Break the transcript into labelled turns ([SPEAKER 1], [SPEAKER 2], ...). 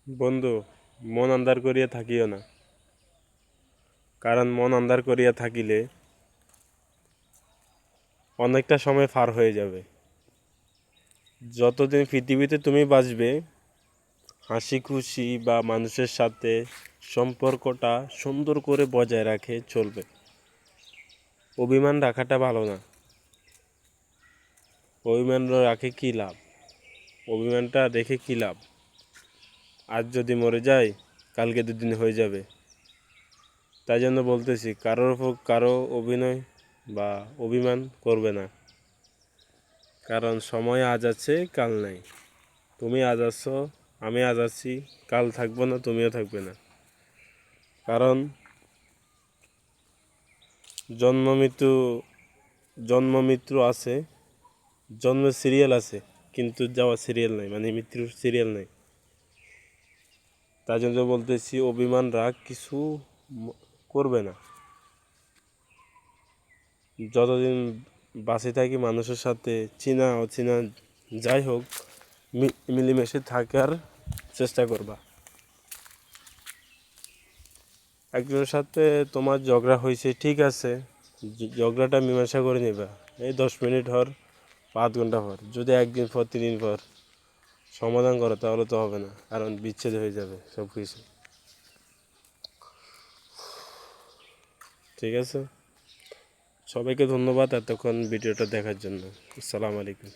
[SPEAKER 1] বন্ধু, মন আন্দার করিয়া থাকিও না। কারণ মন আন্দার করিয়া থাকিলে অনেকটা সময় পার হয়ে যাবে। যতদিন পৃথিবীতে তুমি বাঁচবে, হাসি খুশি বা মানুষের সাথে সম্পর্কটা সুন্দর করে বজায় রাখে চলবে। অভিমান রাখাটা ভালো না। অভিমান রাখে কী লাভ? অভিমানটা রেখে কী লাভ? আজ যদি মরে যায়, কালকে দুদিন হয়ে যাবে। তাই জন্য বলতেছি, কারোর উপর কারো অভিনয় বা অভিমান করবে না। কারণ সময় আজ আছে, কাল নাই। তুমি আজ আছো, আমি আজ আছি, কাল থাকবো না, তুমিও থাকবে না। কারণ জন্ম মৃত্যু জন্ম মৃত্যু আছে, জন্মের সিরিয়াল আছে, কিন্তু যাওয়ার সিরিয়াল নাই, মানে মৃত্যুর সিরিয়াল নাই। তাই জন্য বলতেছি, অভিমান রাগ কিছু করবে না। যতদিন বাঁচে থাকি মানুষের সাথে, চেনা অচেনা যাই হোক, মিলেমিশে থাকার চেষ্টা করবা। একজনের সাথে তোমার ঝগড়া হয়েছে, ঠিক আছে, ঝগড়াটা মীমাংসা করে নেবা। এই 10 মিনিট হর, 5 ঘন্টা হর, যদি একদিন পর 3 দিন পর সমাধান করো তাহলে তো হবে না, কারণ বিচ্ছেদ হয়ে যাবে সব কিছু। ঠিক আছে, সবাইকে ধন্যবাদ এতক্ষণ ভিডিওটা দেখার জন্য। আসসালামু আলাইকুম।